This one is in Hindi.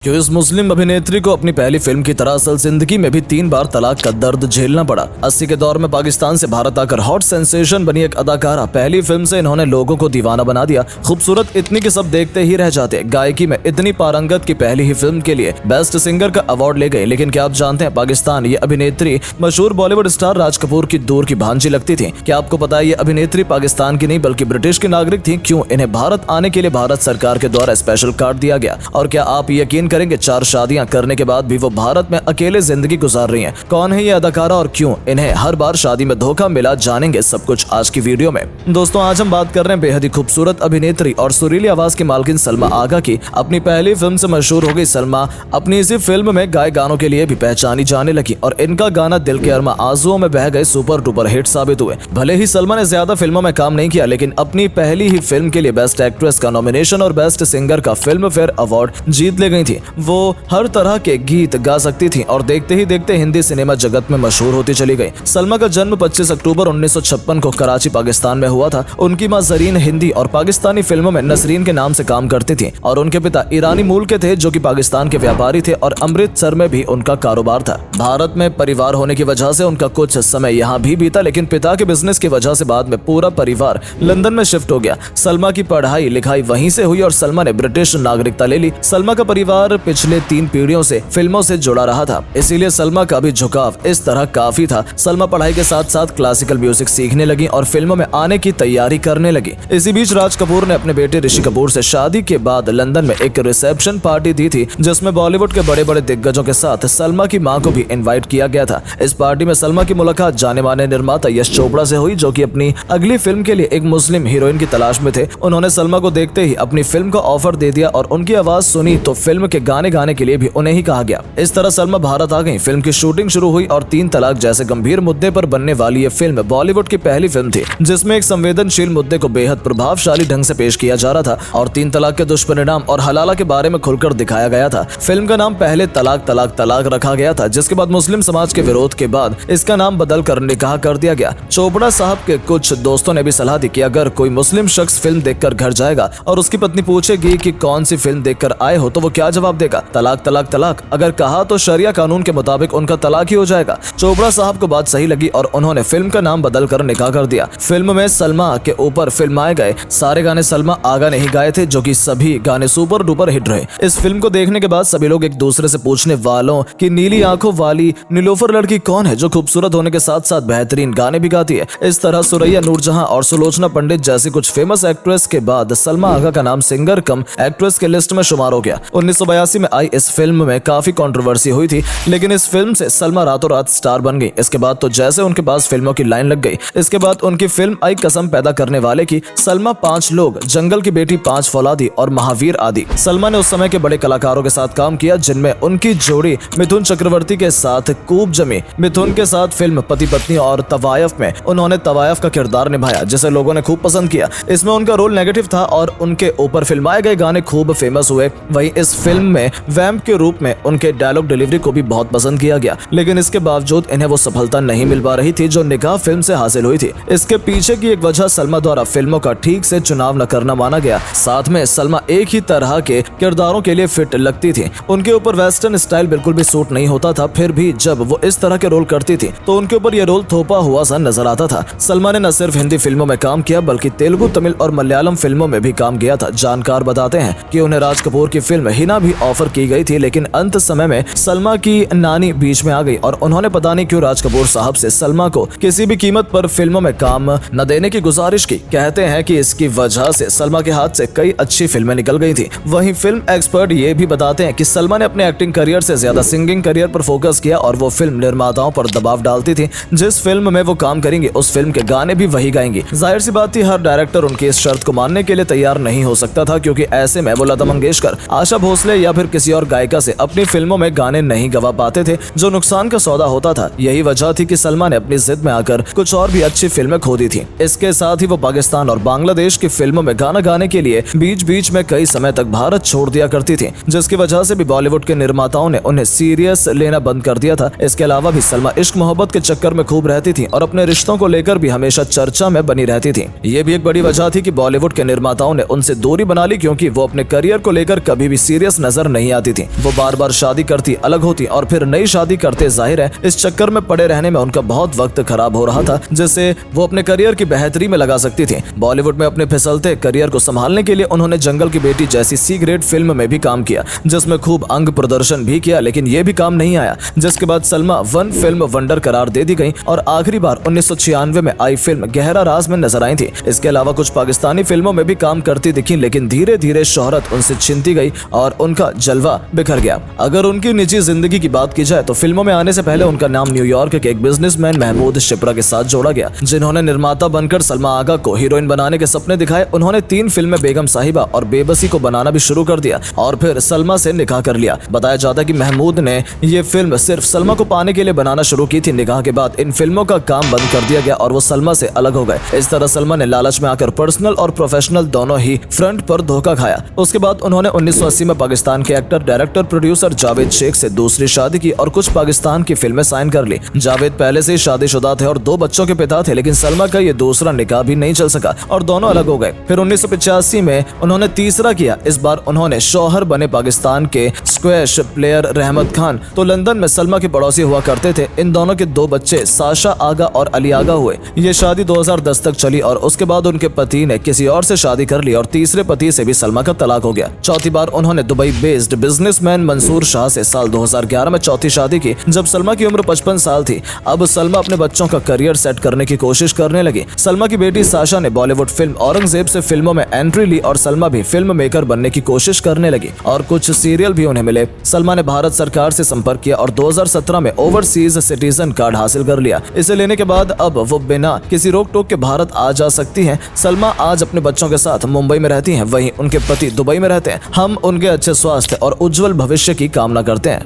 क्यों इस मुस्लिम अभिनेत्री को अपनी पहली फिल्म की तरह असल जिंदगी में भी 3 बार तलाक का दर्द झेलना पड़ा। 80 के दौर में पाकिस्तान से भारत आकर हॉट सेंसेशन बनी एक अदाकारा, पहली फिल्म से इन्होंने लोगों को दीवाना बना दिया। खूबसूरत इतनी कि सब देखते ही रह जाते। गायकी में इतनी पारंगत की पहली ही फिल्म के लिए बेस्ट सिंगर का अवार्ड ले गए। लेकिन क्या आप जानते हैं, पाकिस्तान ये अभिनेत्री मशहूर बॉलीवुड स्टार राज कपूर की दूर की भांजी लगती थी। क्या आपको पता है ये अभिनेत्री पाकिस्तान की नहीं बल्कि ब्रिटिश की नागरिक थी? क्यों इन्हें भारत आने के लिए भारत सरकार के द्वारा स्पेशल कार्ड दिया गया? और क्या आप यकीन करेंगे 4 शादियां करने के बाद भी वो भारत में अकेले जिंदगी गुजार रही हैं। कौन है ये अदाकारा और क्यों इन्हें हर बार शादी में धोखा मिला, जानेंगे सब कुछ आज की वीडियो में। दोस्तों, आज हम बात कर रहे हैं बेहद ही खूबसूरत अभिनेत्री और सुरीली आवाज की मालकिन सलमा आगा की। अपनी पहली फिल्म से मशहूर हो गई सलमा अपनी इसी फिल्म में गाए गानों के लिए भी पहचानी जाने लगी और इनका गाना दिल के अरमा आंसुओं में बह गए सुपर डुपर हिट साबित हुए। भले ही सलमा ने ज्यादा फिल्मों में काम नहीं किया, लेकिन अपनी पहली ही फिल्म के लिए बेस्ट एक्ट्रेस का नॉमिनेशन और बेस्ट सिंगर का फिल्म फेयर अवार्ड जीत ले गई थी। वो हर तरह के गीत गा सकती थी और देखते ही देखते हिंदी सिनेमा जगत में मशहूर होती चली गई। सलमा का जन्म 25 अक्टूबर 1956 को कराची पाकिस्तान में हुआ था। उनकी मां जरीन हिंदी और पाकिस्तानी फिल्मों में नसरीन के नाम से काम करती थी और उनके पिता ईरानी मूल के थे जो कि पाकिस्तान के व्यापारी थे और अमृतसर में भी उनका कारोबार था। भारत में परिवार होने की वजह से उनका कुछ समय यहाँ भी बीता, लेकिन पिता के बिजनेस की वजह से बाद में पूरा परिवार लंदन में शिफ्ट हो गया। सलमा की पढ़ाई लिखाई वहीं से हुई और सलमा ने ब्रिटिश नागरिकता ले ली। सलमा का परिवार पिछले 3 पीढ़ियों से फिल्मों से जुड़ा रहा था, इसीलिए सलमा का भी झुकाव इस तरह काफी था। सलमा पढ़ाई के साथ साथ क्लासिकल म्यूजिक सीखने लगी और फिल्मों में आने की तैयारी करने लगी। इसी बीच राज कपूर ने अपने बेटे ऋषि कपूर से शादी के बाद लंदन में एक रिसेप्शन पार्टी दी थी, जिसमें बॉलीवुड के बड़े बड़े दिग्गजों के साथ सलमा की मां को भी इनवाइट किया गया था। इस पार्टी में सलमा की मुलाकात जाने माने निर्माता यश चोपड़ा से हुई, जो कि अपनी अगली फिल्म के लिए एक मुस्लिम हीरोइन की तलाश में थे। उन्होंने सलमा को देखते ही अपनी फिल्म का ऑफर दे दिया और उनकी आवाज सुनी तो फिल्म के गाने गाने के लिए भी उन्हें ही कहा गया। इस तरह सलमा भारत आ गई। फिल्म की शूटिंग शुरू हुई और 3 तलाक जैसे गंभीर मुद्दे पर बनने वाली ये फिल्म बॉलीवुड की पहली फिल्म थी जिसमें एक संवेदनशील मुद्दे को बेहद प्रभावशाली ढंग से पेश किया जा रहा था और 3 तलाक के दुष्परिणाम और हलाला के बारे में खुलकर दिखाया गया था। फिल्म का नाम पहले तलाक तलाक तलाक रखा गया था, जिसके बाद मुस्लिम समाज के विरोध के बाद इसका नाम बदल कर निकाह कर दिया गया। चोपड़ा साहब के कुछ दोस्तों ने भी सलाह दी कि अगर कोई मुस्लिम शख्स फिल्म देखकर घर जाएगा और उसकी पत्नी पूछेगी कि कौन सी फिल्म देखकर आए हो, तो वो क्या जवाब देगा? तलाक तलाक तलाक। अगर कहा तो शरिया कानून के मुताबिक उनका तलाक ही हो जाएगा। चोपड़ा साहब को बात सही लगी और उन्होंने फिल्म का नाम बदल कर निकाह कर दिया। फिल्म में सलमा के ऊपर फिल्माए गए सारे गाने सलमा आगा ने ही गाए थे, जो कि सभी गाने सुपर डुपर हिट रहे। इस फिल्म को देखने के बाद सभी लोग एक दूसरे से पूछने वालों कि नीली आंखों वाली नीलोफर लड़की कौन है जो खूबसूरत होने के साथ साथ बेहतरीन गाने भी गाती है। इस तरह सुरैया नूरजहां और सुलोचना पंडित जैसी कुछ फेमस एक्ट्रेस के बाद सलमा आगा का नाम सिंगर कम एक्ट्रेस के लिस्ट में शुमार हो गया। 1982 में आई इस फिल्म में काफी कंट्रोवर्सी हुई थी, लेकिन इस फिल्म से सलमा रातों रात स्टार बन गई। इसके बाद तो जैसे उनके पास फिल्मों की लाइन लग गई। इसके बाद उनकी फिल्म आई कसम पैदा करने वाले की। सलमा 5 लोग, जंगल की बेटी, 5 फौलादी और महावीर आदि। सलमा ने उस समय के बड़े कलाकारों के साथ काम किया, जिनमें उनकी जोड़ी मिथुन चक्रवर्ती के साथ खूब जमी। मिथुन के साथ फिल्म पति पत्नी और तवायफ में उन्होंने तवायफ का किरदार निभाया, जिसे लोगों ने खूब पसंद किया। इसमें उनका रोल नेगेटिव था और उनके ऊपर फिल्माए गए गाने खूब फेमस हुए। वहीं इस फिल्म में वैम्प के रूप में उनके डायलॉग डिलीवरी को भी बहुत पसंद किया गया, लेकिन इसके बावजूद इन्हें वो सफलता नहीं मिल पा रही थी जो निकाह फिल्म से हासिल हुई थी। इसके पीछे की एक वजह सलमा द्वारा फिल्मों का ठीक से चुनाव न करना माना गया। साथ में सलमा एक ही तरह के किरदारों के लिए फिट लगती थी। उनके ऊपर वेस्टर्न स्टाइल बिल्कुल भी सूट नहीं होता था। फिर भी जब वो इस तरह के रोल करती थी तो उनके ऊपर ये रोल थोपा हुआ सा नजर आता था। सलमा ने न सिर्फ हिंदी फिल्मों में काम किया बल्कि तेलुगु, तमिल और मलयालम फिल्मों में भी काम किया था। जानकार बताते हैं कि उन्हें राज कपूर की फिल्म हिना भी ऑफर की गई थी, लेकिन अंत समय में सलमा की नानी बीच में आ गई और उन्होंने पता नहीं क्यों राज कपूर साहब से सलमा को किसी भी कीमत पर फिल्मों में काम न देने की गुजारिश की। कहते हैं कि इसकी वजह से सलमा के हाथ से कई अच्छी फिल्में निकल गई थी। वहीं फिल्म एक्सपर्ट ये भी बताते हैं कि सलमा ने अपने एक्टिंग करियर से ज्यादा सिंगिंग करियर पर फोकस किया और वो फिल्म निर्माताओं पर दबाव डालती थी। जिस फिल्म में वो काम करेंगी उस फिल्म के गाने भी वही गाएंगी। जाहिर सी बात थी, हर डायरेक्टर उनकी इस शर्त को मानने के लिए तैयार नहीं हो सकता था, क्योंकि ऐसे में वो लता मंगेशकर, आशा भोसले या फिर किसी और गायिका से अपनी फिल्मों में गाने नहीं गवा पाते थे, जो नुकसान का सौदा होता था। यही वजह थी कि सलमा ने अपनी जिद में आकर कुछ और भी अच्छी फिल्में खो दी थी। इसके साथ ही वो पाकिस्तान और बांग्लादेश की फिल्मों में गाना गाने के लिए बीच बीच में कई समय तक भारत छोड़ दिया करती थी, जिसकी वजह से भी बॉलीवुड के निर्माताओं ने उन्हें सीरियस लेना बंद कर दिया था। इसके अलावा भी सलमा इश्क मोहब्बत के चक्कर में खूब रहती थी और अपने रिश्तों को लेकर भी हमेशा चर्चा में बनी रहती थी। ये भी एक बड़ी वजह थी कि बॉलीवुड के निर्माताओं ने उनसे दूरी बना ली, क्योंकि वो अपने करियर को लेकर कभी भी सीरियस नजर नहीं आती थी। वो बार बार शादी करती, अलग होती और फिर नई शादी करते। जाहिर है इस चक्कर में पड़े रहने में उनका बहुत वक्त खराब हो रहा था, जिससे वो अपने करियर की बेहतरी में लगा सकती थी। बॉलीवुड में अपने फिसलते करियर को संभालने के लिए उन्होंने जंगल की बेटी जैसी सी ग्रेड फिल्म में भी काम किया, जिसमें खूब अंग प्रदर्शन भी किया, लेकिन ये भी काम नहीं आया, जिसके बाद सलमा वन फिल्म वंडर करार दे दी गई और आखिरी बार 1996 में आई फिल्म गहरा राज में नजर आई थी। इसके अलावा कुछ पाकिस्तानी फिल्मों में भी काम करती दिखी, लेकिन धीरे धीरे शोहरत उनसे छिनती गई और उनका जलवा बिखर गया। अगर उनकी निजी जिंदगी की बात की जाए तो फिल्मों में आने से पहले उनका नाम न्यूयॉर्क के एक बिजनेसमैन महमूद शिप्रा के साथ जोड़ा गया, जिन्होंने निर्माता बनकर सलमा आगा को हीरोइन बनाने के सपने दिखाए। उन्होंने 3 फिल्में बेगम साहिबा और बेबसी को बनाना भी शुरू कर दिया और फिर सलमा से निकाह कर लिया। बताया जाता है कि महमूद ने ये फिल्म सिर्फ सलमा को पाने के लिए बनाना शुरू की थी। निकाह के बाद इन फिल्मों का काम बंद कर दिया गया और वो सलमा से अलग हो गए। इस तरह सलमा ने लालच में आकर पर्सनल और प्रोफेशनल दोनों ही फ्रंट पर धोखा खाया। उसके बाद उन्होंने 1980 में पाकिस्तान के actor, director, producer Javed Sheikh से दूसरी शादी की और कुछ पाकिस्तान की फिल्में साइन कर ली। जावेद पहले से ही शादीशुदा थे और 2 बच्चों के पिता थे, लेकिन सलमा का ये दूसरा निकाह भी नहीं चल सका और दोनों अलग हो गए। फिर 1985 में उन्होंने तीसरा किया। इस बार उन्होंने शौहर बने पाकिस्तान के स्क्वैश प्लेयर रहमत खान, तो लंदन में सलमा के पड़ोसी हुआ करते थे। इन दोनों के 2 बच्चे साशा आगा और अली आगा हुए। ये शादी 2010 तक चली और उसके बाद उनके पति ने किसी और से शादी कर ली और तीसरे पति से भी सलमा का तलाक हो गया। चौथी बार उन्होंने Dubai based businessman Mansoor Shah से साल 2011 में चौथी शादी की, जब सलमा की उम्र 55 साल थी। अब सलमा अपने बच्चों का करियर सेट करने की कोशिश करने लगी। सलमा की बेटी साशा ने बॉलीवुड फिल्म औरंगजेब से फिल्मों में एंट्री ली और सलमा भी फिल्म मेकर बनने की कोशिश करने लगी और कुछ सीरियल भी उन्हें मिले। सलमा ने भारत सरकार से संपर्क किया और 2017 में ओवरसीज सिटीजन कार्ड हासिल कर लिया। इसे लेने के बाद अब वो बिना किसी रोक टोक के भारत आ जा सकती हैं। सलमा आज अपने बच्चों के साथ मुंबई में रहती हैं, वहीं उनके पति दुबई में रहते हैं। हम उनके अच्छे स्वास्थ्य और उज्जवल भविष्य की कामना करते हैं।